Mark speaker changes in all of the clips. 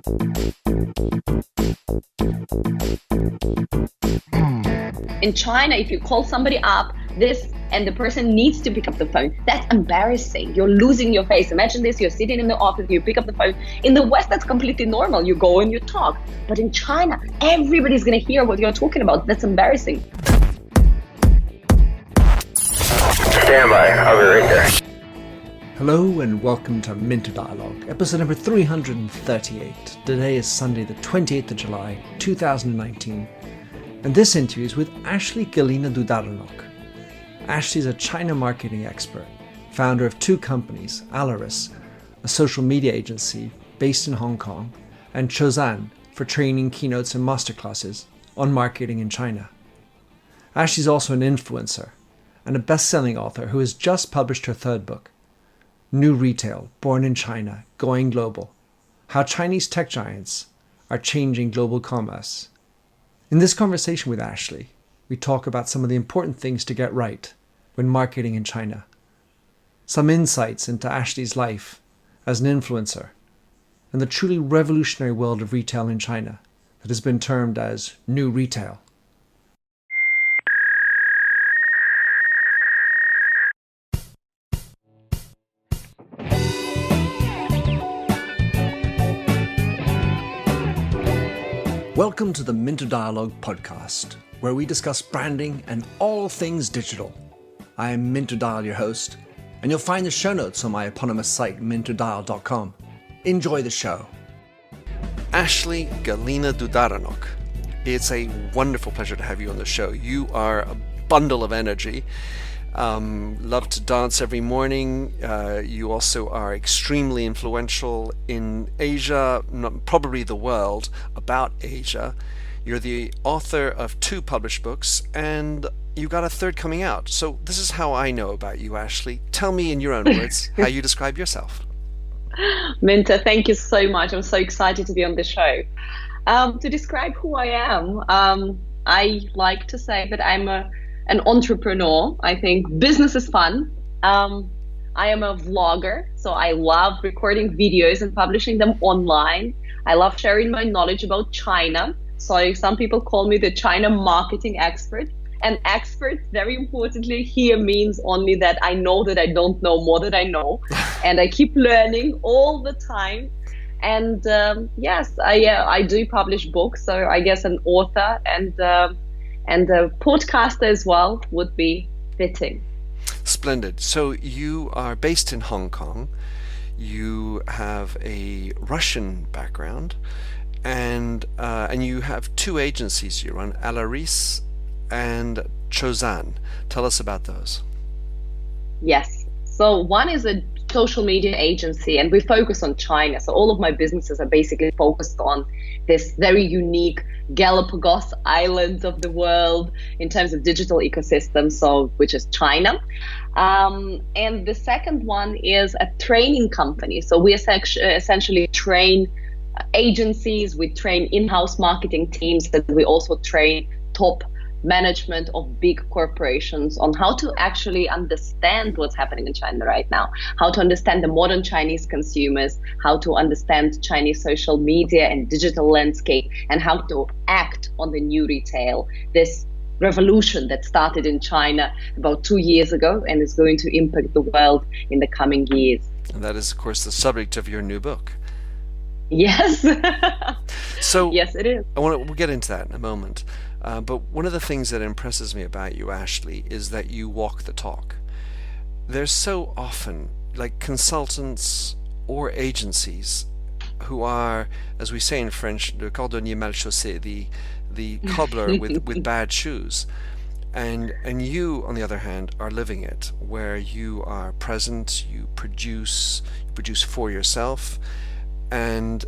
Speaker 1: In China, if you call somebody up, and the person needs to pick up the phone, that's embarrassing. You're losing your face. Imagine this, you're sitting in the office, you pick up the phone. In the West, that's completely normal. You go and you talk. But in China, everybody's going to hear what you're talking about. That's embarrassing.
Speaker 2: Stand by, I'll be right there.
Speaker 3: Hello and welcome to Minter Dialogue, episode number 338. Today is Sunday the 28th of July, 2019. And this interview is with Ashley Galina Dudarenok. Ashley is a China marketing expert, founder of two companies, Alaris, a social media agency based in Hong Kong, and Chozan for training keynotes and masterclasses on marketing in China. Ashley is also an influencer and a best-selling author who has just published her third book, New Retail, Born in China, Going Global, How Chinese Tech Giants Are Changing Global Commerce. In this conversation with Ashley, we talk about some of the important things to get right when marketing in China, some insights into Ashley's life as an influencer, and the truly revolutionary world of retail in China that has been termed as New Retail. Welcome to the Minter Dialogue podcast, where we discuss branding and all things digital. I am Minterdial, your host, and you'll find the show notes on my eponymous site, minterdial.com. Enjoy the show. Ashley Galina Dudarenok. It's a wonderful pleasure to have you on the show. You are a bundle of energy. Love to dance every morning. You also are extremely influential in Asia, probably the world, about Asia. You're the author of two published books, and you got a third coming out. So this is how I know about you, Ashley. Tell me in your own words how you describe yourself.
Speaker 1: Minter, thank you so much. I'm so excited to be on the show. To describe who I am, I like to say that I'm an entrepreneur. I think business is fun. I am a vlogger, so I love recording videos and publishing them online. I love sharing my knowledge about China. So some people call me the China marketing expert. And expert, very importantly, here means only that I know that I don't know more than I know. And I keep learning all the time. And yes, I do publish books. So I guess an author and a podcaster as well would be fitting.
Speaker 3: Splendid. So you are based in Hong Kong. You have a Russian background, and you have two agencies you run, Alaris and Chozan. Tell us about those.
Speaker 1: Yes. So one is a social media agency, and we focus on China. So all of my businesses are basically focused on this very unique Galapagos Islands of the world in terms of digital ecosystem, which is China. And the second one is a training company. So we essentially train agencies, we train in-house marketing teams, and we also train top management of big corporations on how to actually understand what's happening in China right now, how to understand the modern Chinese consumers, how to understand Chinese social media and digital landscape, and how to act on the new retail, this revolution that started in China about 2 years ago and is going to impact the world in the coming years.
Speaker 3: And that is, of course, the subject of your new book.
Speaker 1: Yes.
Speaker 3: So
Speaker 1: yes, it is.
Speaker 3: We'll get into that in a moment. But one of the things that impresses me about you, Ashley, is that you walk the talk. There's so often, like, consultants or agencies who are, as we say in French, le cordonnier mal chaussé, the cobbler with bad shoes. And you, on the other hand, are living it, where you are present, you produce for yourself, and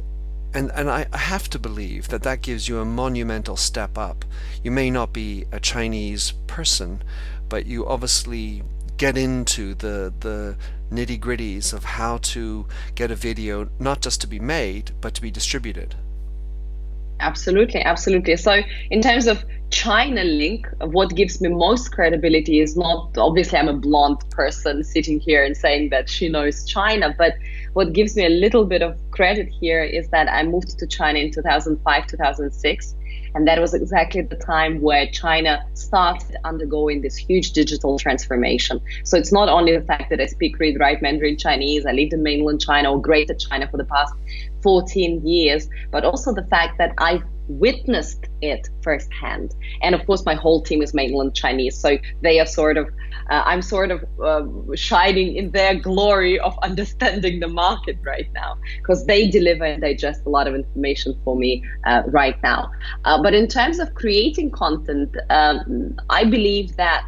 Speaker 3: I have to believe that gives you a monumental step up. You may not be a Chinese person, but you obviously get into the nitty-gritties of how to get a video not just to be made, but to be distributed.
Speaker 1: Absolutely, absolutely. So in terms of China link, what gives me most credibility is not, obviously I'm a blonde person sitting here and saying that she knows China, but what gives me a little bit of credit here is that I moved to China in 2005, 2006. And that was exactly the time where China started undergoing this huge digital transformation. So it's not only the fact that I speak, read, write Mandarin Chinese, I lived in mainland China or Greater China for the past 14 years, but also the fact that I've witnessed it firsthand. And of course, my whole team is mainland Chinese. So they are I'm shining in their glory of understanding the market right now, because they deliver and digest a lot of information for me right now. But in terms of creating content, I believe that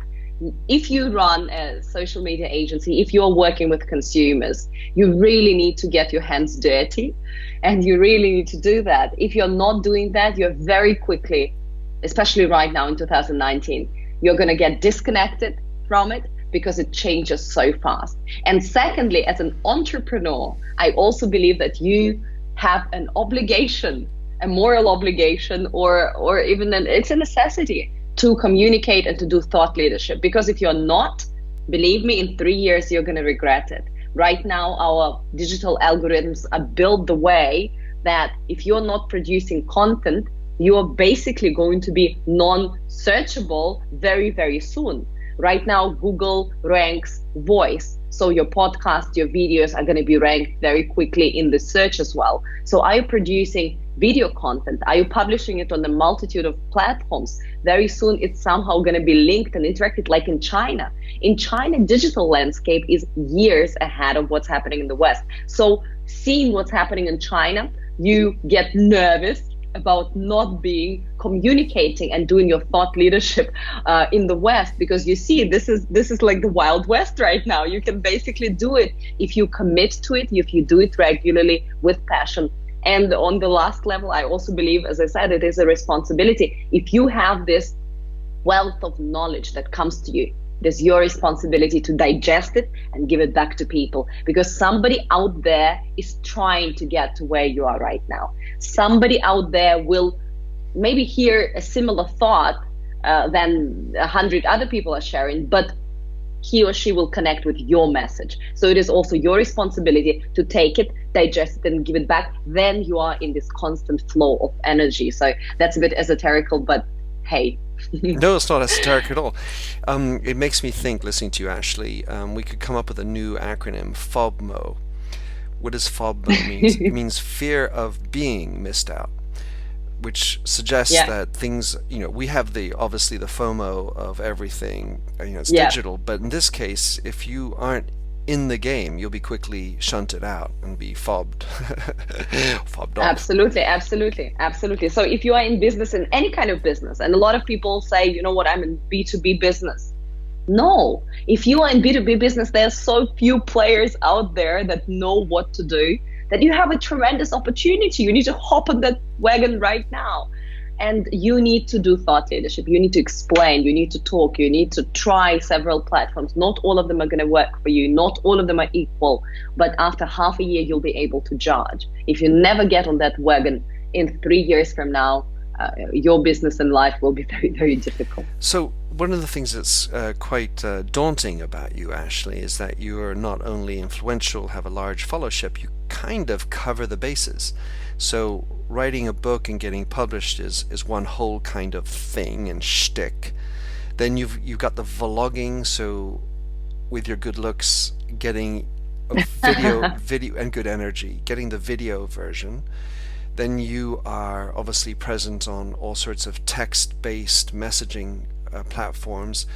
Speaker 1: if you run a social media agency, if you're working with consumers, you really need to get your hands dirty, and you really need to do that. If you're not doing that, you're very quickly, especially right now in 2019, you're going to get disconnected from it because it changes so fast. And secondly, as an entrepreneur, I also believe that you have an obligation, a moral obligation, or even it's a necessity to communicate and to do thought leadership. Because if you're not, believe me, in 3 years, you're going to regret it. Right now, our digital algorithms are built the way that if you're not producing content, you are basically going to be non-searchable very, very soon. Right now, Google ranks voice. So your podcast, your videos are going to be ranked very quickly in the search as well. So are you producing video content? Are you publishing it on a multitude of platforms? Very soon, it's somehow going to be linked and interacted like in China. In China, digital landscape is years ahead of what's happening in the West. So seeing what's happening in China, you get nervous about not communicating and doing your thought leadership in the West, because you see this is like the Wild West right now. You can basically do it if you commit to it, if you do it regularly with passion. And on the last level, I also believe, as I said, it is a responsibility. If you have this wealth of knowledge that comes to you, it is your responsibility to digest it and give it back to people, because somebody out there is trying to get to where you are right now. Somebody out there will maybe hear a similar thought than 100 other people are sharing, but he or she will connect with your message. So it is also your responsibility to take it, digest it, and give it back. Then you are in this constant flow of energy. So that's a bit esoterical, but hey.
Speaker 3: No, it's not esoteric at all. It makes me think, listening to you, Ashley, we could come up with a new acronym, FOBMO. What does FOBMO mean? It means fear of being missed out, which suggests that things, we have obviously the FOMO of everything, it's digital, but in this case, if you aren't in the game, you'll be quickly shunted out and be fobbed. Fobbed off. Absolutely. So if you are in business, in any kind of business, and a lot of people say, you know what, I'm in B2B business. No, if you are in B2B business, there are so few players out there that know what to do, that you have a tremendous opportunity. You need to hop on that wagon right now. And you need to do thought leadership. You need to explain, you need to talk, you need to try several platforms. Not all of them are going to work for you. Not all of them are equal. But after half a year, you'll be able to judge. If you never get on that wagon, in 3 years from now, your business and life will be very, very difficult. So one of the things that's quite daunting about you, Ashley, is that you are not only influential, have a large followership, you kind of cover the bases. So writing a book and getting published is one whole kind of thing and shtick. Then you've got the vlogging, so with your good looks, getting a video and good energy, getting the video version. Then you are obviously present on all sorts of text-based messaging platforms.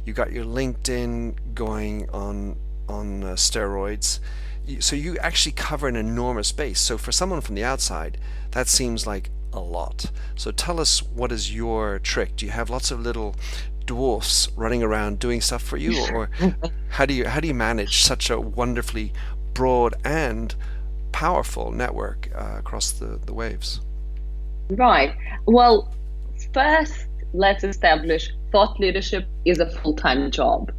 Speaker 3: You got your LinkedIn going on steroids. So you actually cover an enormous base. So for someone from the outside, that seems like a lot. So tell us, what is your trick? Do you have lots of little dwarfs running around doing stuff for you, or how do you manage such a wonderfully broad and powerful network across the waves?
Speaker 1: Right. Well, first, let's establish thought leadership is a full-time job.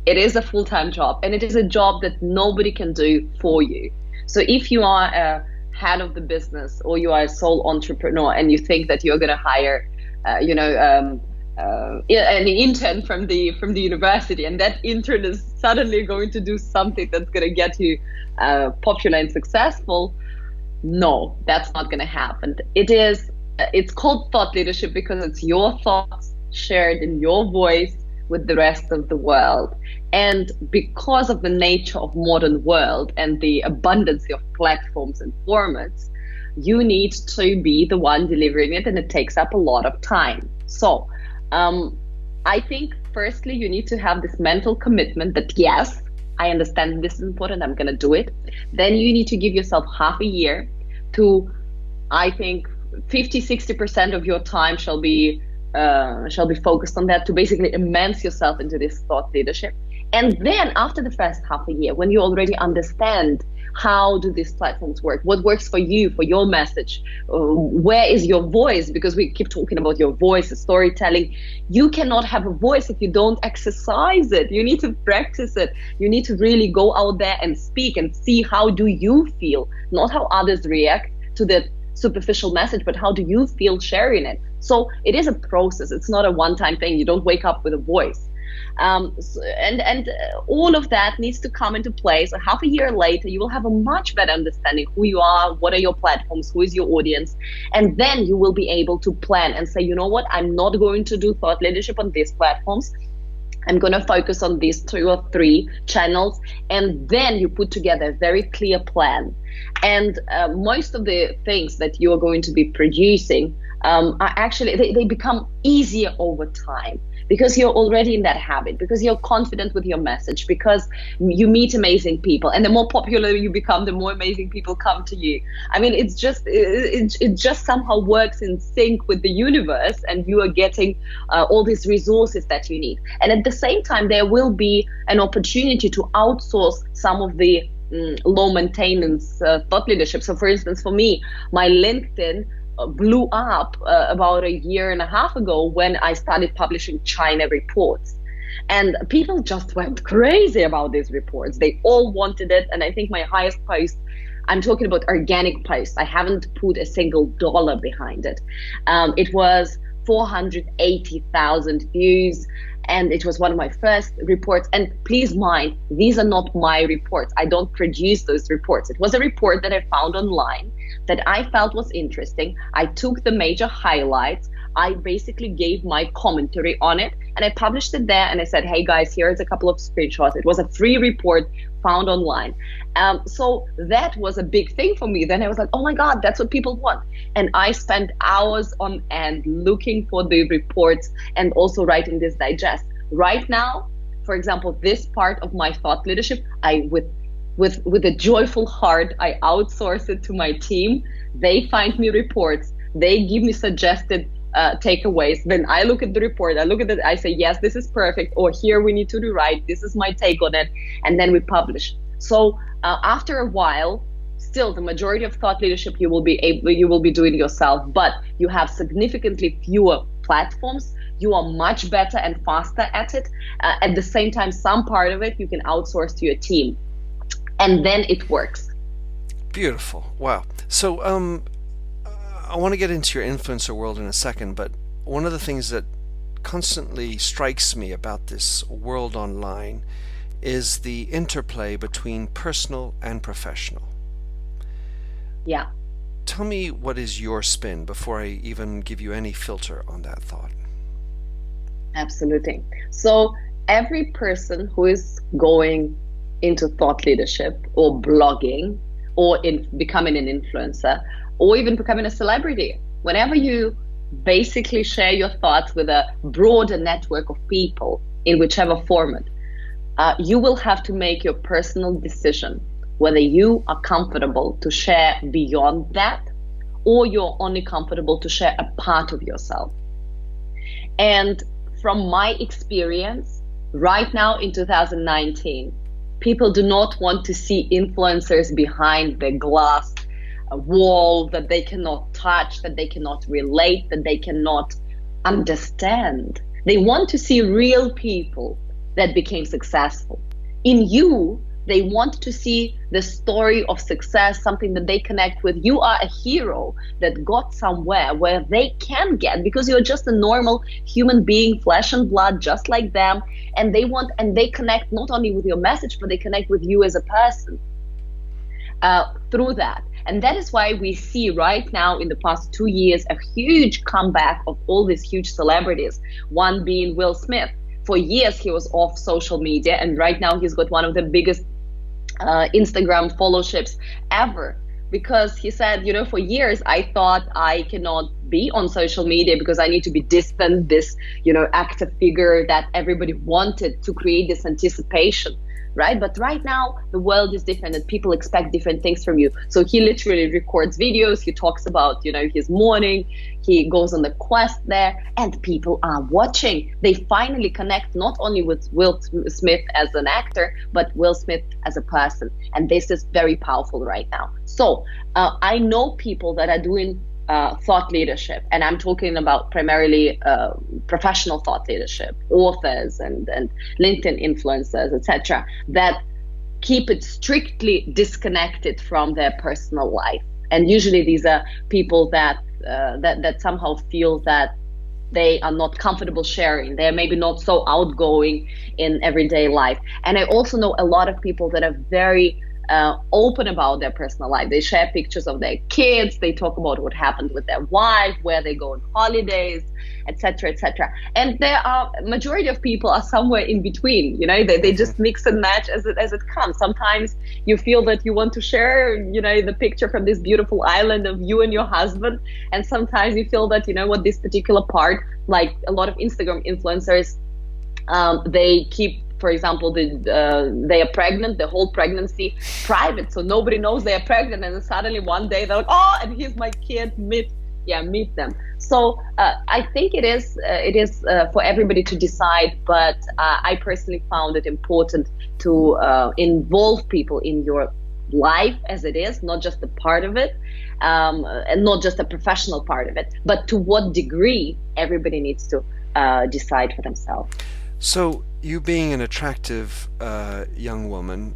Speaker 1: It is a full-time job, and it is a job that nobody can do for you. So if you are a head of the an intern from the university, and that intern is suddenly going to do something that's going to get you popular and successful. No, that's not going to happen. It's called thought leadership because it's your thoughts shared in your voice with the rest of the world. And because of the nature of modern world and the abundance of platforms and formats, you need to be the one delivering it, and it takes up a lot of time. So I think firstly, you need to have this mental commitment that yes, I understand this is important, I'm going to do it. Then you need to give yourself half a year to, I think 50-60% of your time shall be focused on that, to basically immerse yourself into this thought leadership. And then after the first half a year, when you already understand how do these platforms work, what works for you, for your message, where is your voice, because we keep talking about your voice, storytelling. You cannot have a voice if you don't exercise it. You need to practice it. You need to really go out there and speak and see how do you feel, not how others react to the superficial message, but how do you feel sharing it. So it is a process. It's not a one-time thing. You don't wake up with a voice. And all of that needs to come into place. So half a year later, you will have a much better understanding who you are, what are your platforms, who is your audience, and then you will be able to plan and say, you know what, I'm not going to do thought leadership on these platforms. I'm going to focus on these 2 or 3 channels, and then you put together a very clear plan. And most of the things that you are going to be producing are actually, they become easier over time, because you're already in that habit, because you're confident with your message, because you meet amazing people, and the more popular you become, the more amazing people come to you. I mean, it just somehow works in sync with the universe, and you are getting all these resources that you need. And at the same time, there will be an opportunity to outsource some of the low maintenance thought leadership. So for instance, for me, my LinkedIn blew up about a year and a half ago when I started publishing China reports. And people just went crazy about these reports. They all wanted it. And I think my highest post, I'm talking about organic posts, I haven't put a single dollar behind it. It was 480,000 views. And it was one of my first reports. And please mind, these are not my reports. I don't produce those reports. It was a report that I found online that I felt was interesting. I took the major highlights. I basically gave my commentary on it, and I published it there. And I said, hey guys, here's a couple of screenshots. It was a free report found online. So that was a big thing for me. Then I was like, oh my God, that's what people want. And I spent hours on end looking for the reports and also writing this digest. Right now, for example, this part of my thought leadership, with a joyful heart, I outsource it to my team. They find me reports. They give me suggested takeaways. Then I look at the report, I look at it, I say, yes, this is perfect, or here we need to rewrite, this is my take on it, and then we publish. So after a while, still the majority of thought leadership you will be doing yourself, but you have significantly fewer platforms. You are much better and faster at it. At the same time, some part of it you can outsource to your team, and then it works.
Speaker 3: Beautiful. Wow. So I want to get into your influencer world in a second, but one of the things that constantly strikes me about this world online is the interplay between personal and professional.
Speaker 1: Yeah.
Speaker 3: Tell me, what is your spin before I even give you any filter on that thought?
Speaker 1: Absolutely. So every person who is going into thought leadership or blogging or in becoming an influencer or even becoming a celebrity, whenever you basically share your thoughts with a broader network of people in whichever format, you will have to make your personal decision whether you are comfortable to share beyond that, or you're only comfortable to share a part of yourself. And from my experience, right now in 2019, people do not want to see influencers behind the glass wall that they cannot touch, that they cannot relate, that they cannot understand. They want to see real people that became successful. In you, They want to see the story of success, something that they connect with. You are a hero that got somewhere where they can get, because you're just a normal human being, flesh and blood, just like them. And they connect not only with your message, but they connect with you as a person through that. And that is why we see right now in the past 2 years a huge comeback of all these huge celebrities, one being Will Smith. For years he was off social media, and right now he's got one of the biggest Instagram followerships ever, because he said, for years I thought I cannot be on social media because I need to be distant, this active figure that everybody wanted to create this anticipation, right? But right now the world is different and people expect different things from you. So he literally records videos, he talks about his morning, he goes on the quest there, and people are watching. They finally connect not only with Will Smith as an actor, but Will Smith as a person, and this is very powerful right now. So I know people that are doing thought leadership, and I'm talking about primarily professional thought leadership, authors and LinkedIn influencers, etc., that keep it strictly disconnected from their personal life. And usually these are people that somehow feel that they are not comfortable sharing. They're maybe not so outgoing in everyday life. And I also know a lot of people that are very open about their personal life. They share pictures of their kids. They talk about what happened with their wife, where they go on holidays, etc., etc. And there are majority of people are somewhere in between. They just mix and match as it comes. Sometimes you feel that you want to share, the picture from this beautiful island of you and your husband, and sometimes you feel that this particular part, like a lot of Instagram influencers, they keep, for example, they are pregnant, the whole pregnancy private, so nobody knows they are pregnant, and then suddenly one day they're like, oh, and here's my kid, meet them. So I think it is for everybody to decide, but I personally found it important to involve people in your life as it is, not just a part of it, and not just a professional part of it, but to what degree everybody needs to decide for themselves.
Speaker 3: So you being an attractive young woman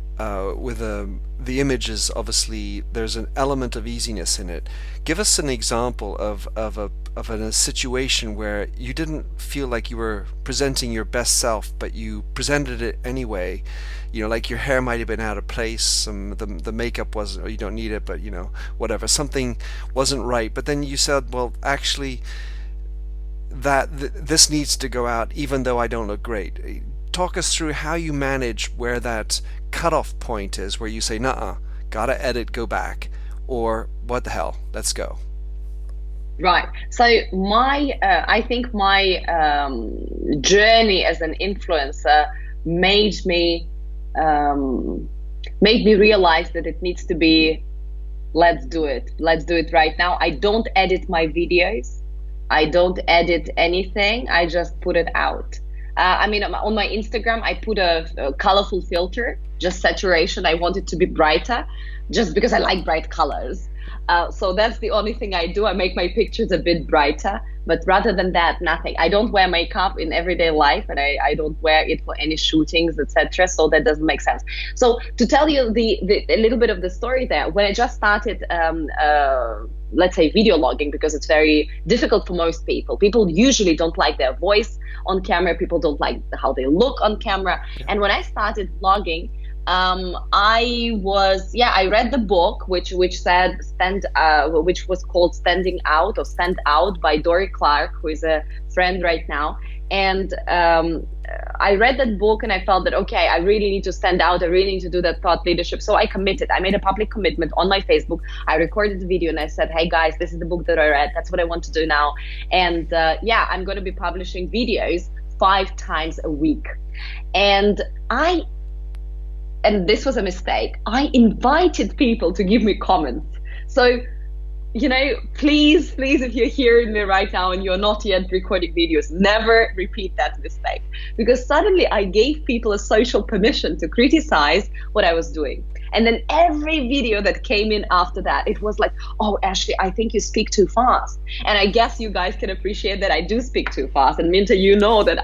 Speaker 3: with the images, obviously there's an element of easiness in it. Give us an example of a situation where you didn't feel like you were presenting your best self, but you presented it anyway. Like your hair might have been out of place, the makeup wasn't, or you don't need it, but whatever, something wasn't right. But then you said, well, actually, this needs to go out even though I don't look great. Talk us through how you manage where that cutoff point is, where you say, nuh-uh, gotta edit, go back, or what the hell, let's go.
Speaker 1: Right. So I think my journey as an influencer made me realize that it needs to be, let's do it right now. I don't edit my videos. I don't edit anything. I just put it out. On my Instagram, I put a colorful filter, just saturation. I want it to be brighter, just because I like bright colors. So that's the only thing I do. I make my pictures a bit brighter, but rather than that, nothing. I don't wear makeup in everyday life, and I don't wear it for any shootings, etc. So that doesn't make sense. So to tell you a little bit of the story there, when I just started, let's say, video logging, because it's very difficult for most people. People usually don't like their voice on camera. People don't like how they look on camera. Yeah. And when I started vlogging, I read the book which said which was called Standing Out or Stand Out by Dory Clark, who is a friend right now. And I read that book and I felt that, okay, I really need to stand out. I really need to do that thought leadership. So I committed. I made a public commitment on my Facebook. I recorded the video and I said, hey guys, this is the book that I read. That's what I want to do now. And I'm going to be publishing videos 5 times a week. And this was a mistake. I invited people to give me comments. So, please, if you're hearing me right now and you're not yet recording videos, never repeat that mistake. Because suddenly I gave people a social permission to criticize what I was doing. And then every video that came in after that, it was like, oh, Ashley, I think you speak too fast. And I guess you guys can appreciate that I do speak too fast. And Minter, you know that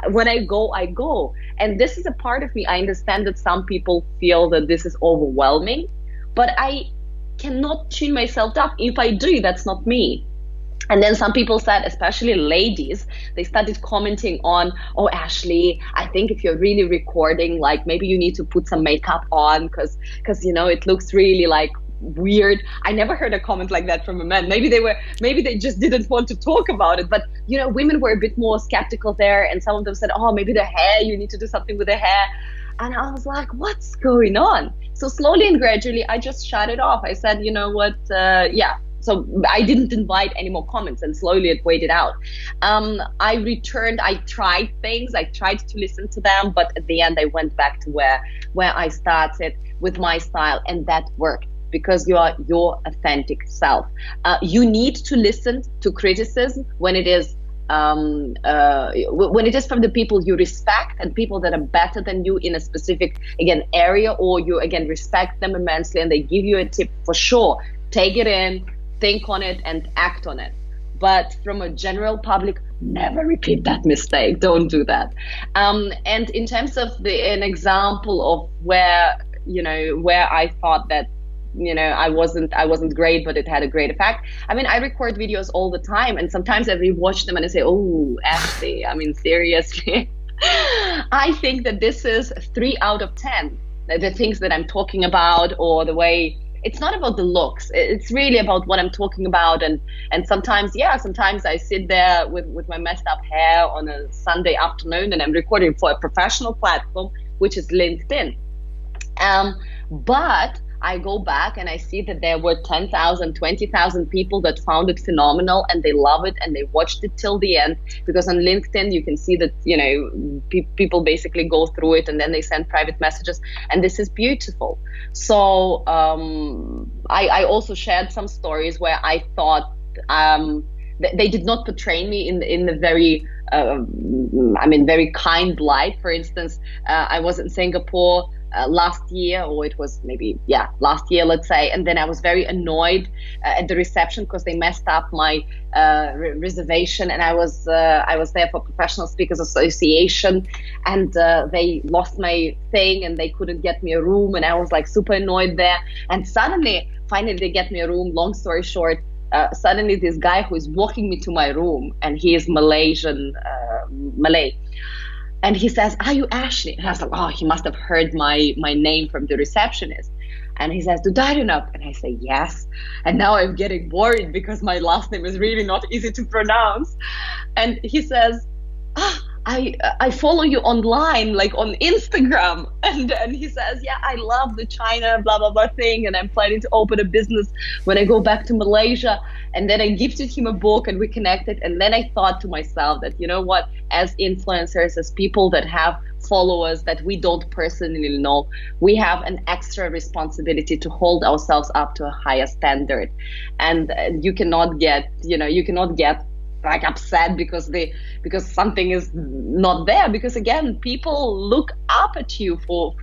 Speaker 1: when I go, I go. And this is a part of me. I understand that some people feel that this is overwhelming, but I cannot tune myself up. If I do, that's not me. And then some people said, especially ladies, they started commenting on, oh, Ashley, I think if you're really recording, like maybe you need to put some makeup on because it looks really like weird. I never heard a comment like that from a man. Maybe they just didn't want to talk about it. But, women were a bit more skeptical there. And some of them said, oh, maybe the hair, you need to do something with the hair. And I was like, what's going on? So slowly and gradually, I just shut it off. I said, you know what? So I didn't invite any more comments, and slowly it waited out. I returned, I tried things, I tried to listen to them, but at the end I went back to where I started with my style, and that worked because you are your authentic self. You need to listen to criticism when it is from the people you respect and people that are better than you in a specific, area, or you, respect them immensely and they give you a tip. For sure, take it in, think on it and act on it. But from a general public, never repeat that mistake. Don't do that. And in terms of an example of where I thought that I wasn't great, but it had a great effect. I record videos all the time, and sometimes I rewatch them and I say, oh, Ashley, seriously. I think that this is 3 out of 10. The things that I'm talking about, or the way. It's not about the looks. It's really about what I'm talking about. And sometimes I sit there with my messed up hair on a Sunday afternoon and I'm recording for a professional platform, which is LinkedIn. But I go back and I see that there were 10,000, 20,000 people that found it phenomenal and they love it and they watched it till the end, because on LinkedIn you can see that, people basically go through it and then they send private messages, and this is beautiful. So I also shared some stories where I thought they did not portray me in the very very kind light. For instance, I was in Singapore last year, or it was last year, let's say, and then I was very annoyed at the reception because they messed up my reservation, and I was there for Professional Speakers Association, and they lost my thing and they couldn't get me a room, and I was like super annoyed there. And finally they get me a room. Long story short, suddenly this guy who is walking me to my room, and he is Malay, and he says, are you Ashley? And I was like, oh, he must have heard my name from the receptionist. And he says, Dudarenok. And I say, yes. And now I'm getting worried because my last name is really not easy to pronounce. And he says, I follow you online, like on Instagram. And he says, yeah, I love the China blah, blah, blah thing. And I'm planning to open a business when I go back to Malaysia. And then I gifted him a book and we connected. And then I thought to myself that, you know what, as influencers, as people that have followers that we don't personally know, we have an extra responsibility to hold ourselves up to a higher standard. And you cannot get like upset because something is not there, because again, people look up at you for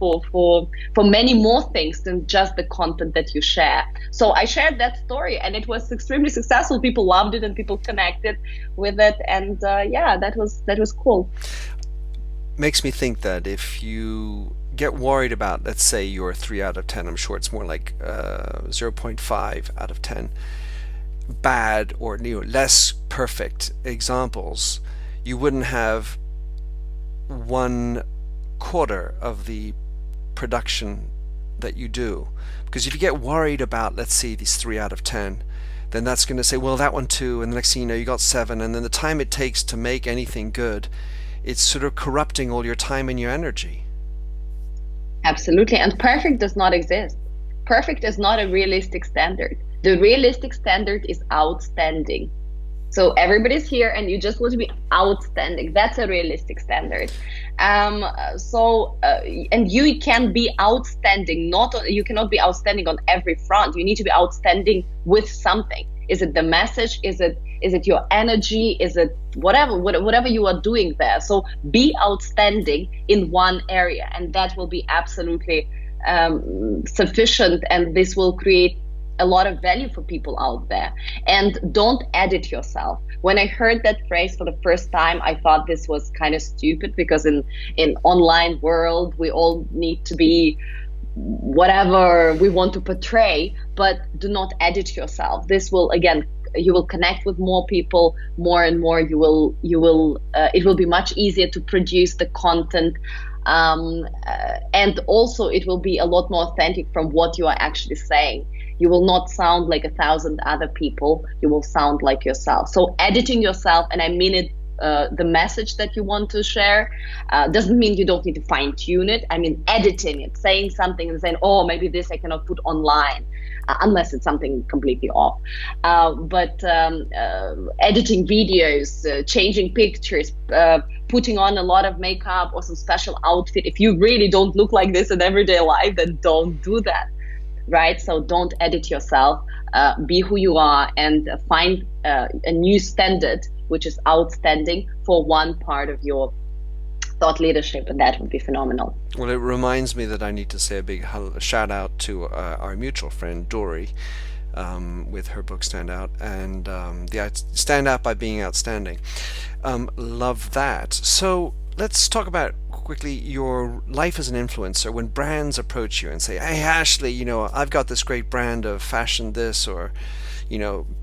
Speaker 1: many more things than just the content that you share. So I shared that story and it was extremely successful. People loved it and people connected with it, and that was cool.
Speaker 3: Makes me think that if you get worried about, let's say you're 3 out of 10, I'm sure it's more like 0.5 out of 10 bad or less perfect examples, you wouldn't have 1/4 of the production that you do. Because if you get worried about, let's see, these 3 out of 10, then that's going to say, well, that one too, and the next thing you know, you got 7, and then the time it takes to make anything good, it's sort of corrupting all your time and your energy.
Speaker 1: Absolutely. And perfect does not exist. Perfect is not a realistic standard. The realistic standard is outstanding. So everybody's here and you just want to be outstanding. That's a realistic standard. And you can be outstanding. You cannot be outstanding on every front. You need to be outstanding with something. Is it the message? Is it your energy? Is it whatever you are doing there? So be outstanding in one area, and that will be absolutely sufficient, and this will create a lot of value for people out there. And don't edit yourself. When I heard that phrase for the first time, I thought this was kind of stupid, because in online world, we all need to be whatever we want to portray, but do not edit yourself. This will, again, you will connect with more people more and more. It will be much easier to produce the content. And also it will be a lot more authentic from what you are actually saying. You will not sound like 1,000 other people. You will sound like yourself. So editing yourself, and I mean it, the message that you want to share, doesn't mean you don't need to fine tune it. I mean, editing it, saying something and saying, oh, maybe this I cannot put online, unless it's something completely off. But editing videos, changing pictures, putting on a lot of makeup or some special outfit. If you really don't look like this in everyday life, then don't do that, right? So don't edit yourself. Be who you are, and find a new standard which is outstanding for one part of your thought leadership, and that would be phenomenal.
Speaker 3: Well, it reminds me that I need to say a big shout out to our mutual friend Dory, with her book Stand Out, and Stand Out by Being Outstanding. Love that. So let's talk about quickly your life as an influencer. When brands approach you and say, hey Ashley, I've got this great brand of fashion this, or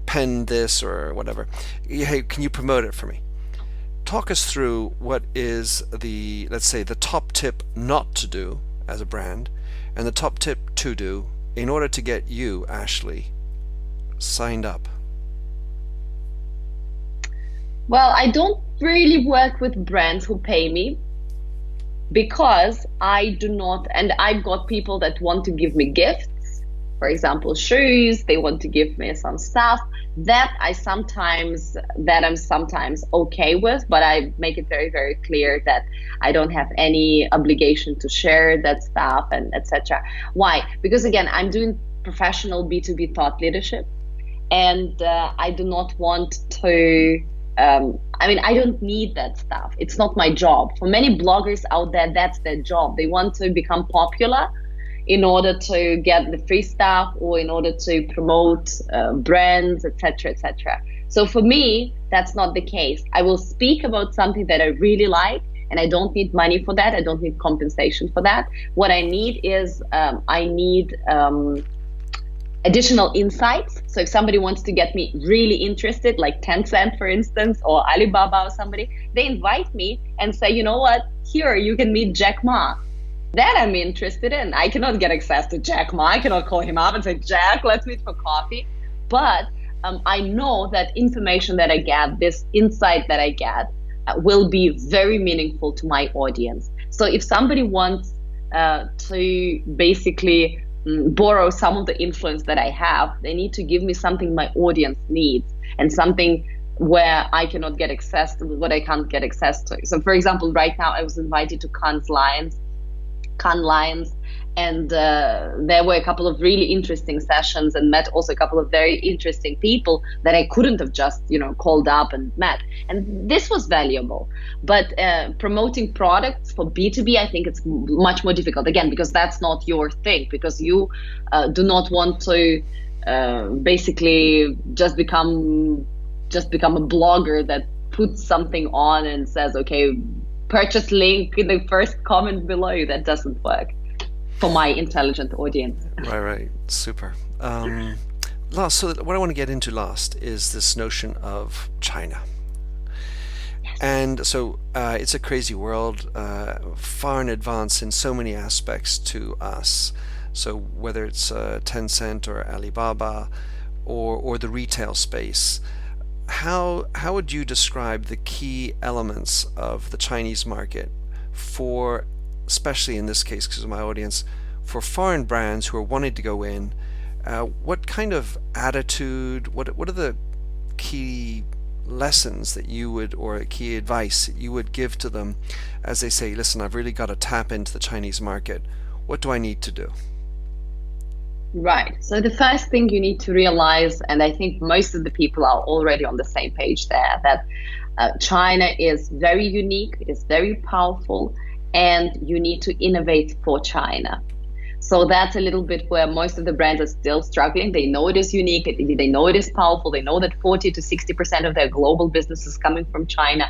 Speaker 3: pen this, or whatever, hey, can you promote it for me? Talk us through what is let's say the top tip not to do as a brand, and the top tip to do in order to get you, Ashley, signed up.
Speaker 1: Well, I don't really work with brands who pay me, because I do not, and I've got people that want to give me gifts, for example, shoes, they want to give me some stuff that I'm sometimes okay with, but I make it very, very clear that I don't have any obligation to share that stuff, and etc. Why? Because again, I'm doing professional B2B thought leadership, and I do not want to, I don't need that stuff. It's not my job. For many bloggers out there, that's their job. They want to become popular in order to get the free stuff, or in order to promote brands, etc., etc. So for me, that's not the case. I will speak about something that I really like, and I don't need money for that. I don't need compensation for that. What I need is additional insights. So if somebody wants to get me really interested, like Tencent, for instance, or Alibaba or somebody, they invite me and say, you know what, here, you can meet Jack Ma. That I'm interested in. I cannot get access to Jack Ma. I cannot call him up and say, Jack, let's meet for coffee. But I know that information that I get, this insight that I get, will be very meaningful to my audience. So if somebody wants to basically borrow some of the influence that I have, they need to give me something my audience needs, and something where I cannot get access to what I can't get access to. So for example, right now I was invited to Cannes Lions, and there were a couple of really interesting sessions, and met also a couple of very interesting people that I couldn't have just called up and met, and this was valuable. But promoting products for B2B, I think it's much more difficult, again, because that's not your thing, because you do not want to basically just become a blogger that puts something on and says, okay, purchase link in the first comment below. That doesn't work for my intelligent audience.
Speaker 3: Right. Super. So what I want to get into last is this notion of China.
Speaker 1: Yes.
Speaker 3: And so it's a crazy world, far in advance in so many aspects to us. So whether it's Tencent or Alibaba or the retail space, how would you describe the key elements of the Chinese market for, especially in this case because of my audience, for foreign brands who are wanting to go in? What kind of attitude, what are the key lessons that you would, or key advice that you would give to them as they say, listen, I've really got to tap into the Chinese market. What do I need to do?
Speaker 1: Right. So the first thing you need to realize, and I think most of the people are already on the same page there, that China is very unique, it is very powerful, and you need to innovate for China. So that's a little bit where most of the brands are still struggling. They know it is unique, they know it is powerful, they know that 40 to 60% of their global business is coming from China,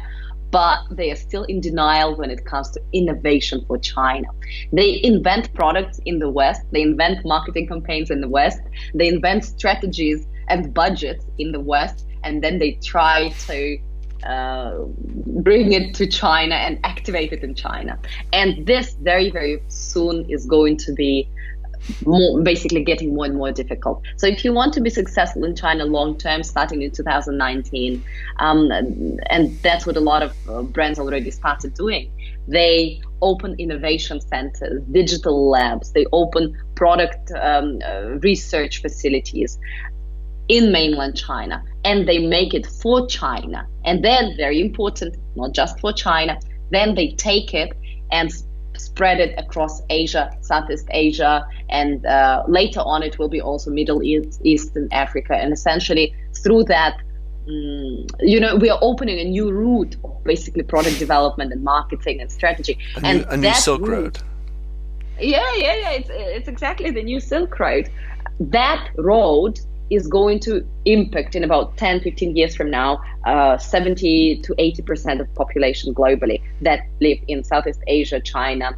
Speaker 1: but they are still in denial when it comes to innovation for China. They invent products in the West, they invent marketing campaigns in the West, they invent strategies and budgets in the West, and then they try to bring it to China and activate it in China. And this very, very soon is going to be basically getting more and more difficult. So if you want to be successful in China long term, starting in 2019, and that's what a lot of brands already started doing, they open innovation centers, digital labs, they open product research facilities in mainland China, and they make it for China. And then, very important, not just for China, then they take it and spread it across Asia, Southeast Asia, and later on it will be also Middle East and Africa. And essentially through that, we are opening a new route of basically product development and marketing and strategy.
Speaker 3: A new Silk Road.
Speaker 1: Yeah. It's exactly the new Silk Road. That road is going to impact in about 10, 15 years from now, 70 to 80% of population globally that live in Southeast Asia, China,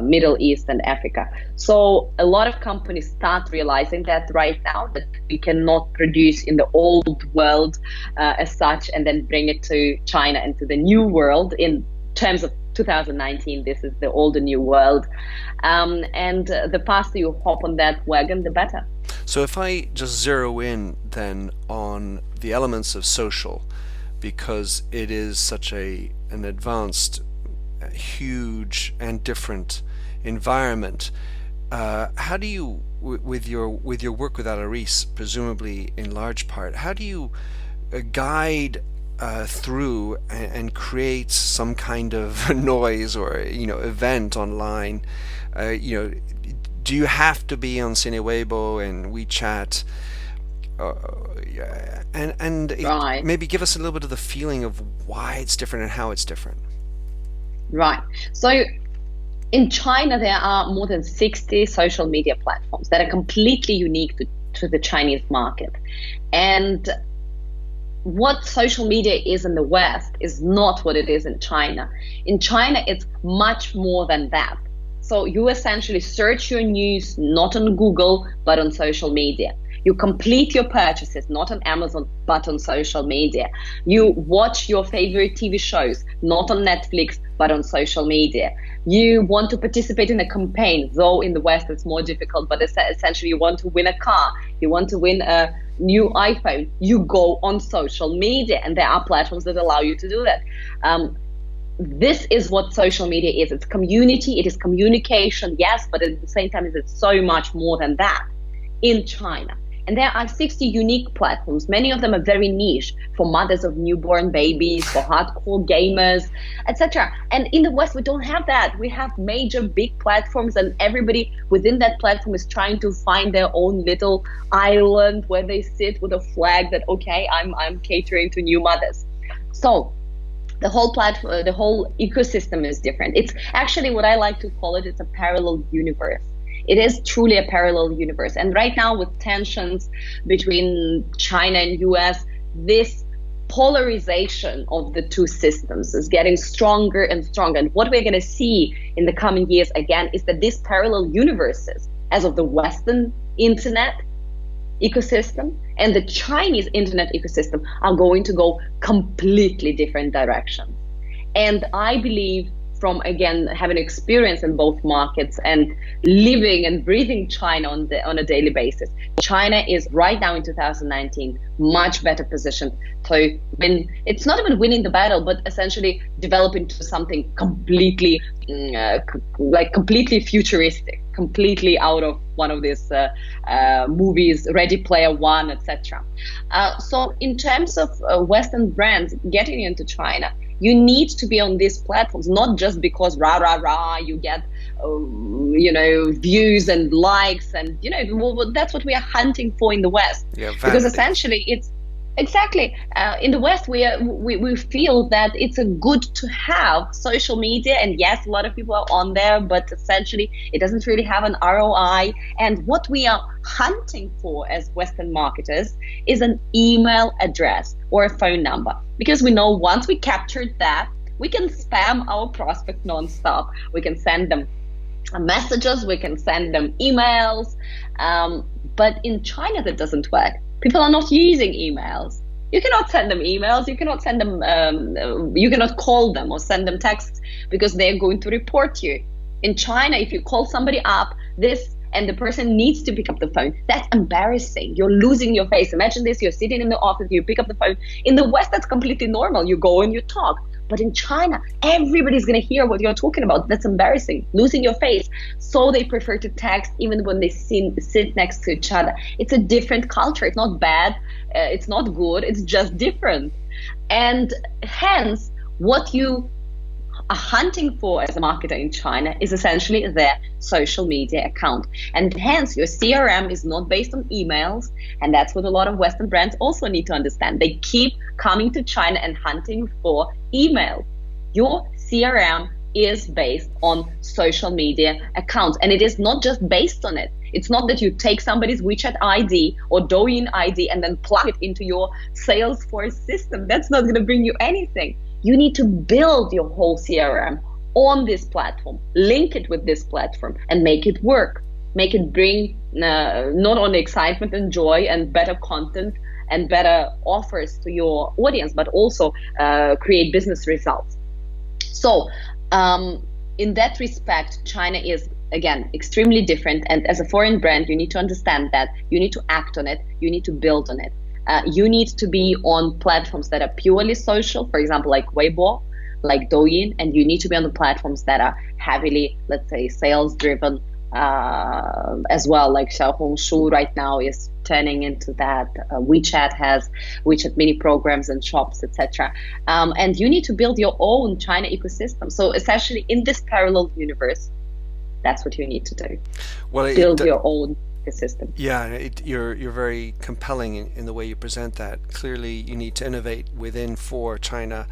Speaker 1: Middle East and Africa. So a lot of companies start realizing that right now, that we cannot produce in the old world as such and then bring it to China and to the new world. In terms of 2019, this is the older new world. And the faster you hop on that wagon, the better.
Speaker 3: So if I just zero in then on the elements of social, because it is such an advanced, huge and different environment, how do you, with your work with Alaris, presumably in large part, how do you guide through and create some kind of noise or event online? Do you have to be on Sine Weibo and WeChat? And maybe give us a little bit of the feeling of why it's different and how it's different.
Speaker 1: Right. So in China, there are more than 60 social media platforms that are completely unique to the Chinese market. And what social media is in the West is not what it is in China. In China, it's much more than that. So you essentially search your news not on Google, but on social media. You complete your purchases not on Amazon, but on social media. You watch your favorite TV shows not on Netflix, but on social media. You want to participate in a campaign, though in the West it's more difficult, but essentially you want to win a car, you want to win a new iPhone, you go on social media, and there are platforms that allow you to do that. This is what social media is. It's community, it is communication, yes, but at the same time, it's so much more than that in China. And there are 60 unique platforms. Many of them are very niche for mothers of newborn babies, for hardcore gamers, etc. And in the West, we don't have that. We have major big platforms, and everybody within that platform is trying to find their own little island where they sit with a flag that, okay, I'm catering to new mothers. So the whole platform, the whole ecosystem is different. It's actually what I like to call it. It's a parallel universe. It is truly a parallel universe. And right now, with tensions between China and US, this polarization of the two systems is getting stronger and stronger. And what we're going to see in the coming years, again, is that these parallel universes, as of the Western internet ecosystem and the Chinese internet ecosystem, are going to go completely different directions. And I believe, from, again, having experience in both markets and living and breathing China on a daily basis, China is right now in 2019 much better positioned to win. It's not even winning the battle, but essentially develop into something completely, completely futuristic, completely out of one of these movies, Ready Player One, etc. So in terms of Western brands getting into China, you need to be on these platforms, not just because you get, views and likes, and that's what we are hunting for in the West.
Speaker 3: Yeah,
Speaker 1: because essentially Exactly. In the West, we feel that it's a good to have social media, and yes, a lot of people are on there, but essentially, it doesn't really have an ROI. And what we are hunting for as Western marketers is an email address or a phone number, because we know once we captured that, we can spam our prospect nonstop. We can send them messages, we can send them emails, but in China that doesn't work. People are not using emails. You cannot send them emails. You cannot send them. You cannot call them or send them texts because they're going to report you. In China, if you call somebody up, and the person needs to pick up the phone, that's embarrassing. You're losing your face. Imagine this: you're sitting in the office, you pick up the phone. In the West, that's completely normal. You go and you talk. But in China, everybody's going to hear what you're talking about. That's embarrassing, losing your face. So they prefer to text even when they sit next to each other. It's a different culture. It's not bad. It's not good. It's just different. And hence, what you are hunting for as a marketer in China is essentially their social media account. And hence, your CRM is not based on emails. And that's what a lot of Western brands also need to understand. They keep coming to China and hunting for email. Your CRM is based on social media accounts. And it is not just based on it. It's not that you take somebody's WeChat ID or Douyin ID and then plug it into your Salesforce system. That's not going to bring you anything. You need to build your whole CRM on this platform, link it with this platform, and make it work. Make it bring not only excitement and joy and better content and better offers to your audience, but also create business results. So in that respect, China is, again, extremely different. And as a foreign brand, you need to understand that. You need to act on it. You need to build on it. You need to be on platforms that are purely social, for example, like Weibo, like Douyin, and you need to be on the platforms that are heavily, let's say, sales-driven as well, like Xiaohongshu right now is turning into that. WeChat has WeChat mini programs and shops, etc. And you need to build your own China ecosystem. So essentially, in this parallel universe, that's what you need to do.
Speaker 3: Well,
Speaker 1: build your own system.
Speaker 3: Yeah, you're very compelling in the way you present that. Clearly, you need to innovate within for China,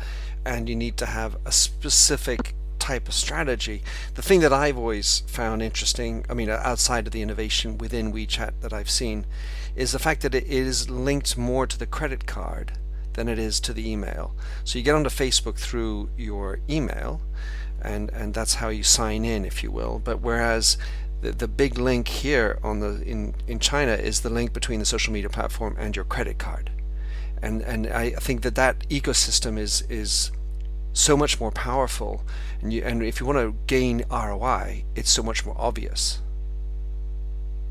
Speaker 3: and you need to have a specific type of strategy. The thing that I've always found interesting, I mean, outside of the innovation within WeChat that I've seen, is the fact that it is linked more to the credit card than it is to the email. So you get onto Facebook through your email, and that's how you sign in, if you will. But whereas the big link here in China is the link between the social media platform and your credit card, and I think that ecosystem is so much more powerful, and if you want to gain ROI, it's so much more obvious.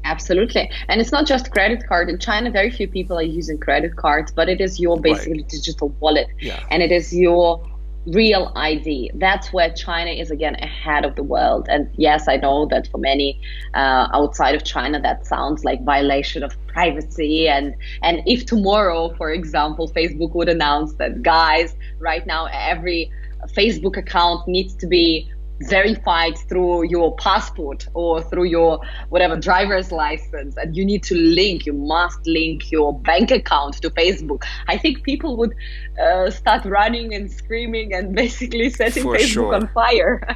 Speaker 1: Absolutely. And it's not just credit card. In China, very few people are using credit cards, but it is your basically digital wallet, and it is your real ID. That's where China is, again, ahead of the world. And yes, I know that for many outside of China, that sounds like violation of privacy. And if tomorrow, for example, Facebook would announce that, guys, right now every Facebook account needs to be verified through your passport or through your whatever driver's license, and you need to you must link your bank account to Facebook, I think people would start running and screaming and basically setting Facebook on fire.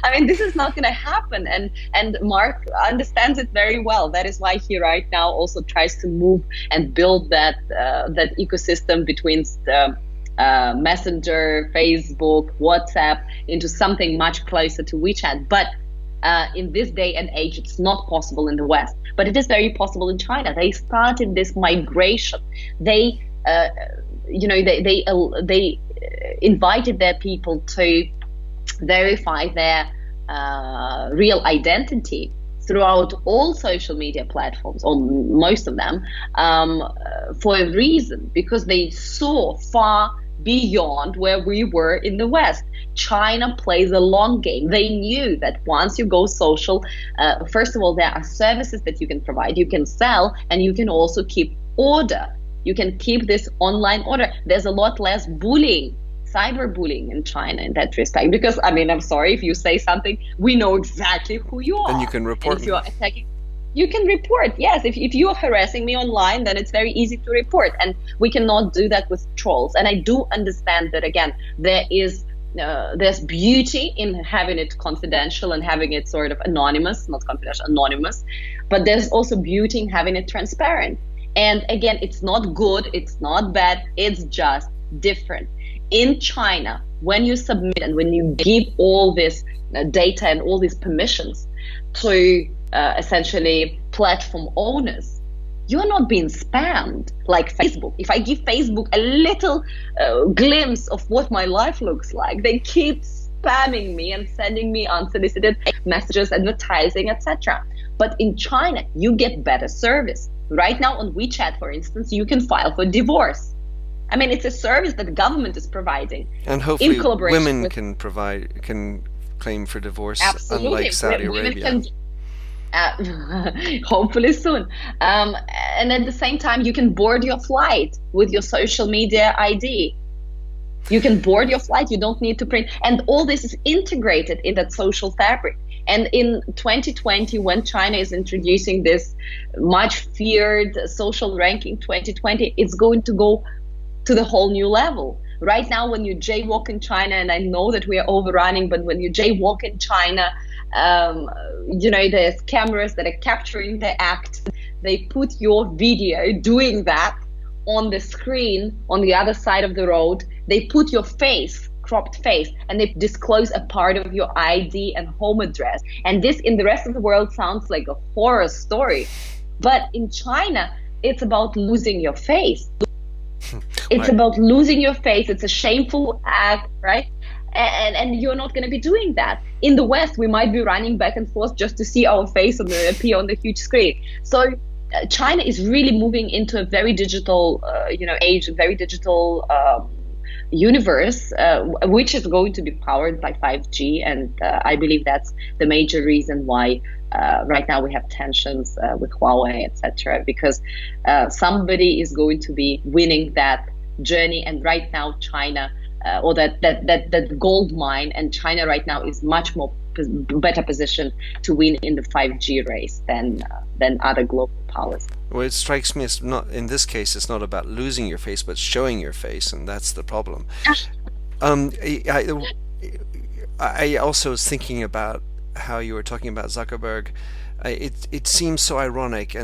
Speaker 1: I mean, this is not going to happen, and Mark understands it very well. That is why he right now also tries to move and build that ecosystem between Messenger, Facebook, WhatsApp into something much closer to WeChat. But in this day and age, it's not possible in the West, but it is very possible in China. They started this migration. They invited their people to verify their real identity throughout all social media platforms, or most of them, for a reason, because they saw far beyond where we were in the West. China plays a long game. They knew that once you go social, first of all, there are services that you can provide, you can sell, and you can also keep order. You can keep this online order. There's a lot less bullying, cyberbullying in China in that respect. Because, I mean, I'm sorry, if you say something, we know exactly who you are.
Speaker 3: And you can report
Speaker 1: if you are attacking. You can report. Yes, if you are harassing me online, then it's very easy to report. And we cannot do that with trolls. And I do understand that, again, there's beauty in having it confidential and having it sort of anonymous, not confidential, anonymous. But there's also beauty in having it transparent. And again, it's not good, it's not bad, it's just different. In China, when you submit and when you give all this data and all these permissions to essentially platform owners, you're not being spammed like Facebook. If I give Facebook a little glimpse of what my life looks like, they keep spamming me and sending me unsolicited messages, advertising, etc. But in China, you get better service. Right now on WeChat, for instance, you can file for divorce. I mean, it's a service that the government is providing.
Speaker 3: And hopefully women can claim for divorce,
Speaker 1: absolutely,
Speaker 3: unlike Saudi Arabia.
Speaker 1: Hopefully soon. And at the same time, you can board your flight with your social media ID. You can board your flight, you don't need to print. And all this is integrated in that social fabric. And in 2020, when China is introducing this much feared social ranking 2020, it's going to go to the whole new level. Right now, when you jaywalk in China, and I know that we are overrunning, but when you jaywalk in China, there's cameras that are capturing the act. They put your video doing that on the screen on the other side of the road. They put your face, cropped face, and they disclose a part of your ID and home address. And this in the rest of the world sounds like a horror story. But in China, it's about losing your face. It's about losing your face. It's a shameful act, right? And you're not going to be doing that. In the West, we might be running back and forth just to see our face appear on the huge screen. So China is really moving into a very digital, age, very digital universe, which is going to be powered by 5G. And I believe that's the major reason why right now we have tensions with Huawei, etc. Because somebody is going to be winning that journey. And right now, China, or that gold mine, and China right now is much more better positioned to win in the 5G race than other global powers.
Speaker 3: Well, it strikes me as not, in this case, it's not about losing your face, but showing your face, and that's the problem. I also was thinking about how you were talking about Zuckerberg. It seems so ironic,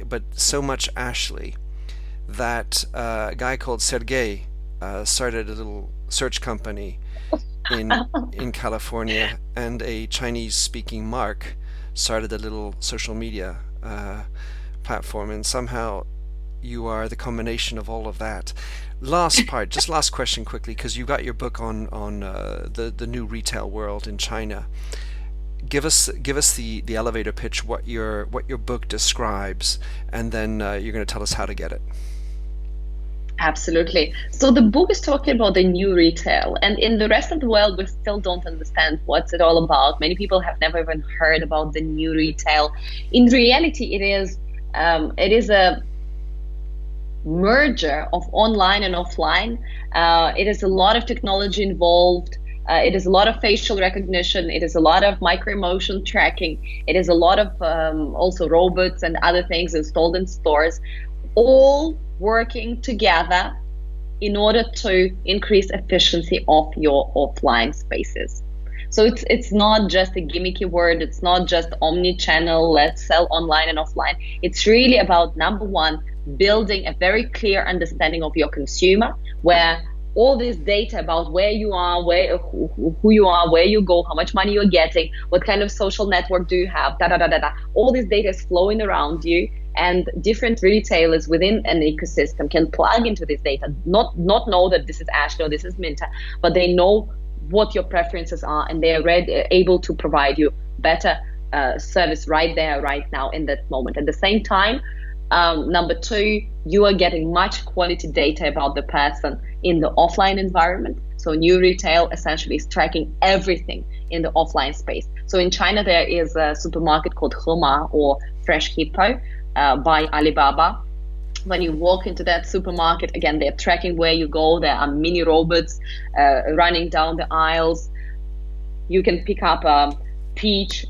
Speaker 3: but so much Ashley, that a guy called Sergey started a little search company in California, and a Chinese-speaking Mark started a little social media platform, and somehow you are the combination of all of that. Last question quickly, because you got your book on the new retail world in China. Give us the elevator pitch, what your book describes, and then you're going to tell us how to get it.
Speaker 1: Absolutely. So the book is talking about the new retail, and in the rest of the world, we still don't understand what's it all about. Many people have never even heard about the new retail. In reality, it is a merger of online and offline. It is a lot of technology involved. It is a lot of facial recognition. It is a lot of micro-emotion tracking. It is a lot of also robots and other things installed in stores, all working together in order to increase efficiency of your offline spaces. So it's not just a gimmicky word. It's not just omni-channel, let's sell online and offline. It's really about, number one, building a very clear understanding of your consumer, where all this data about where you are, who you are, where you go, how much money you're getting, what kind of social network do you have, all this data is flowing around you, and different retailers within an ecosystem can plug into this data, not know that this is Ashley or this is Minter, but they know what your preferences are, and they are able to provide you better service right there, right now, in that moment. At the same time, number two, you are getting much quality data about the person in the offline environment. So new retail essentially is tracking everything in the offline space. So in China, there is a supermarket called Hema, or Fresh Hippo, by Alibaba. When you walk into that supermarket, again, they're tracking where you go. There are mini robots running down the aisles. You can pick up a peach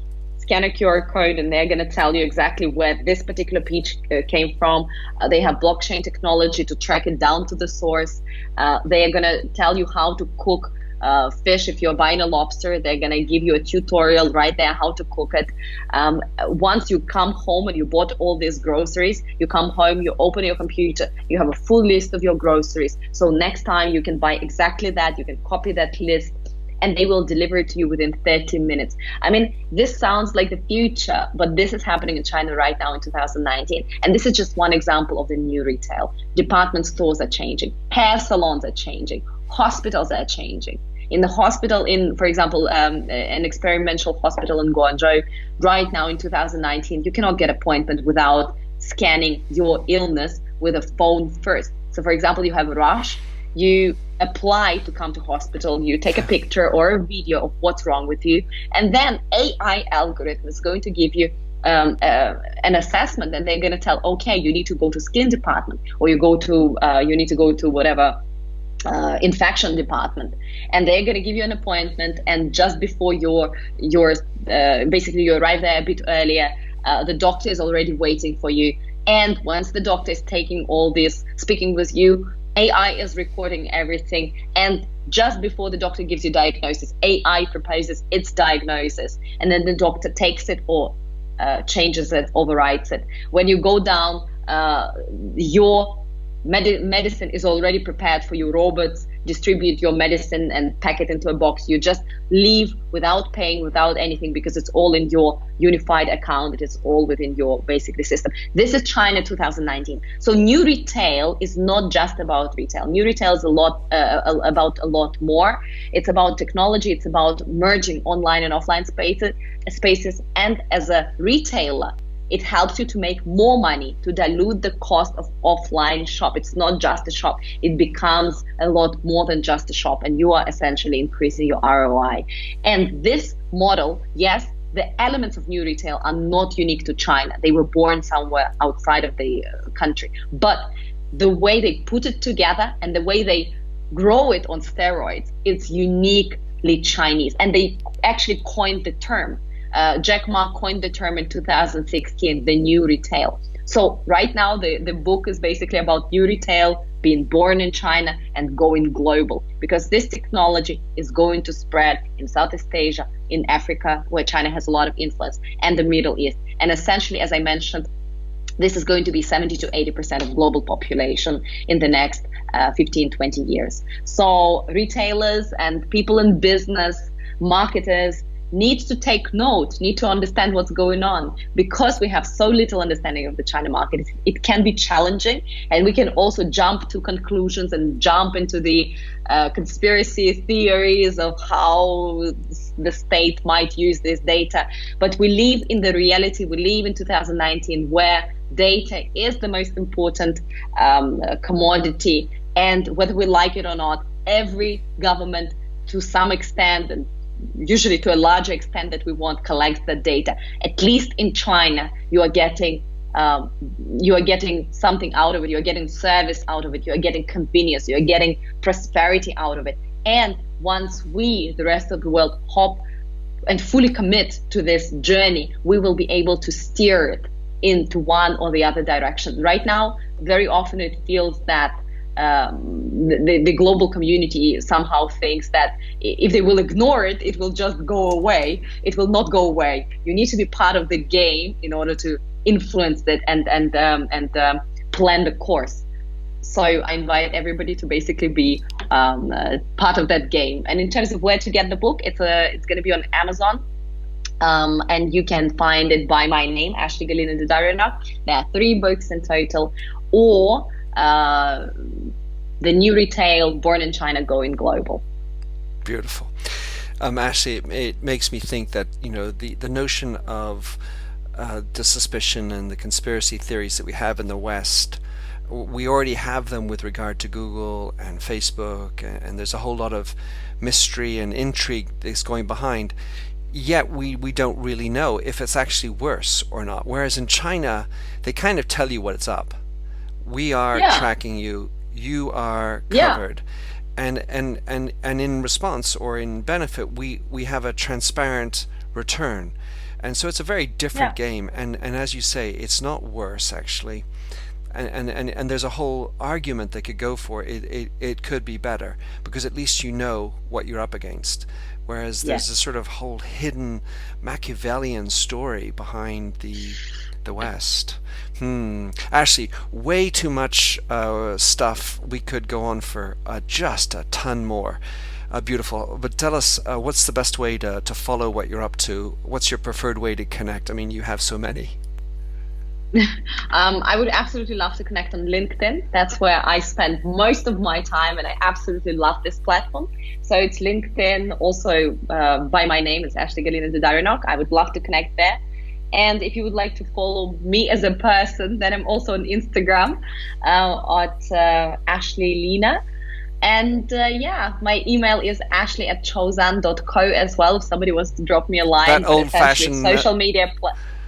Speaker 1: scan a QR code, and they're going to tell you exactly where this particular peach came from. They have blockchain technology to track it down to the source. They are going to tell you how to cook fish. If you're buying a lobster, they're going to give you a tutorial right there how to cook it. Once you come home and you bought all these groceries, you come home, you open your computer, you have a full list of your groceries. So next time you can buy exactly that, you can copy that list, and they will deliver it to you within 30 minutes. I mean, this sounds like the future, but this is happening in China right now in 2019. And this is just one example of the new retail. Department stores are changing. Hair salons are changing. Hospitals are changing. In the hospital, for example, an experimental hospital in Guangzhou, right now in 2019, you cannot get an appointment without scanning your illness with a phone first. So, for example, you have a rash, you apply to come to hospital, you take a picture or a video of what's wrong with you, and then AI algorithm is going to give you an assessment, and they're going to tell, okay, you need to go to skin department, or you need to go to whatever infection department, and they're going to give you an appointment. And just before basically you arrive there a bit earlier, the doctor is already waiting for you. And once the doctor is taking all this, speaking with you, AI is recording everything, and just before the doctor gives you diagnosis, AI proposes its diagnosis, and then the doctor takes it or changes it, overrides it. When you go down, your medicine is already prepared for you. Robots distribute your medicine and pack it into a box. You just leave without paying, without anything, because it's all in your unified account. It is all within your basically system. This is China 2019. So new retail is not just about retail. New retail is about a lot more. It's about technology. It's about merging online and offline spaces. And as a retailer, it helps you to make more money, to dilute the cost of offline shop. It's not just a shop. It becomes a lot more than just a shop, and you are essentially increasing your ROI. And this model, yes, the elements of new retail are not unique to China. They were born somewhere outside of the country. But the way they put it together and the way they grow it on steroids, it's uniquely Chinese. And they actually coined the term. Jack Ma coined the term in 2016, the new retail. So right now, the book is basically about new retail being born in China and going global, because this technology is going to spread in Southeast Asia, in Africa, where China has a lot of influence, and the Middle East. And essentially, as I mentioned, this is going to be 70 to 80% of global population in the next 15, 20 years. So retailers and people in business, marketers, need to take note, need to understand what's going on, because we have so little understanding of the China market. It can be challenging, and we can also jump to conclusions and jump into the conspiracy theories of how the state might use this data. But we live in the reality, we live in 2019, where data is the most important commodity, and whether we like it or not, every government to some extent, and usually to a larger extent that we want, collects the data. At least in China, you are getting something out of it. You are getting service out of it. You are getting convenience. You are getting prosperity out of it. And once we, the rest of the world, hop and fully commit to this journey, we will be able to steer it into one or the other direction. Right now, very often it feels that the global community somehow thinks that if they will ignore it, it will just go away. It will not go away. You need to be part of the game in order to influence it and plan the course. So I invite everybody to basically be part of that game. And in terms of where to get the book, it's going to be on Amazon. And you can find it by my name, Ashley Galina Dudarenok. There are 3 books in total, or The New Retail, Born in China, Going Global.
Speaker 3: Beautiful. Ashley, it makes me think that, the notion of the suspicion and the conspiracy theories that we have in the West, we already have them with regard to Google and Facebook, and there's a whole lot of mystery and intrigue that's going behind. Yet we don't really know if it's actually worse or not. Whereas in China, they kind of tell you what it's up. We are tracking you. You are covered. And in response or in benefit, we have a transparent return. And so it's a very different game. And as you say, it's not worse, actually. And there's a whole argument they could go for. It could be better, because at least you know what you're up against. Whereas there's a sort of whole hidden Machiavellian story behind the West. Ashley, way too much stuff. We could go on for just a ton more. Beautiful. But tell us, what's the best way to follow what you're up to? What's your preferred way to connect? I mean, you have so many.
Speaker 1: I would absolutely love to connect on LinkedIn. That's where I spend most of my time, and I absolutely love this platform. So it's LinkedIn, also by my name, it's Ashley Galina Dudarenok. I would love to connect there. And if you would like to follow me as a person, then I'm also on Instagram at Ashley Lina. And my email is ashley@chosan.co as well, if somebody wants to drop me a line.
Speaker 3: That old-fashioned
Speaker 1: social media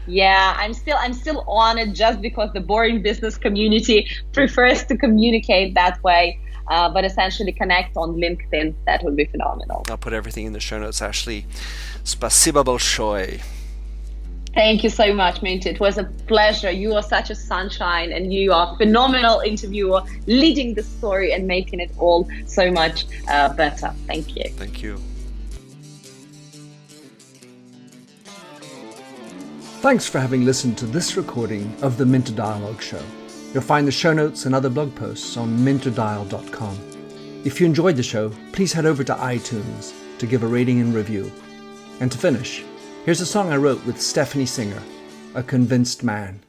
Speaker 1: I'm still on it, just because the boring business community prefers to communicate that way. But essentially connect on LinkedIn. That would be phenomenal.
Speaker 3: I'll put everything in the show notes, Ashley. Spasiba bolshoi.
Speaker 1: Thank you so much, Mint. It was a pleasure. You are such a sunshine, and you are a phenomenal interviewer, leading the story and making it all so much better. Thank you.
Speaker 3: Thank you. Thanks for having listened to this recording of the Minter Dialogue Show. You'll find the show notes and other blog posts on nminterdial.com. If you enjoyed the show, please head over to iTunes to give a rating and review. And to finish, here's a song I wrote with Stephanie Singer, A Convinced Man.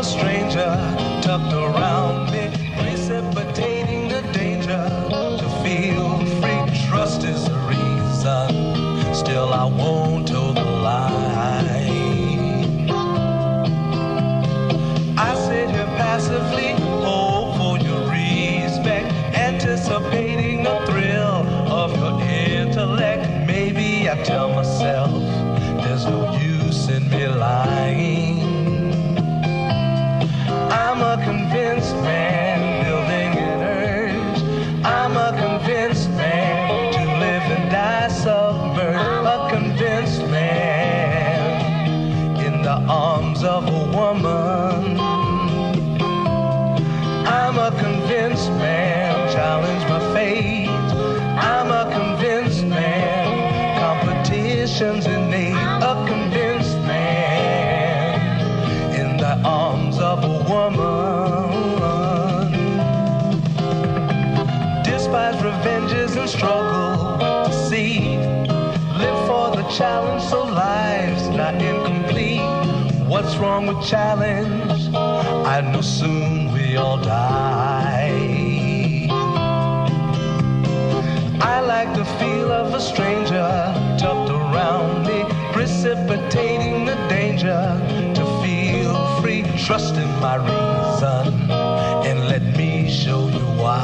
Speaker 4: Stranger tucked around me, precipitating the danger. To feel free, trust is the reason. Still, I won't toe the line. I sit here passively, hope for your respect, anticipating the thrill of your intellect. Maybe I tell myself there's no use in me lying. I'm a convinced man, building an urge. I'm a convinced man, to live and die submerged. A convinced man, in the arms of a woman. I'm a convinced man, challenge my fate. I'm a convinced man, competition's innate. A convinced man, in the arms of a woman. Despise revenges and struggle to see. Live for the challenge so life's not incomplete. What's wrong with challenge? I know soon we all die. I like the feel of a stranger tucked around me, precipitating the danger. To feel free, trust in my reason, and let me show you why.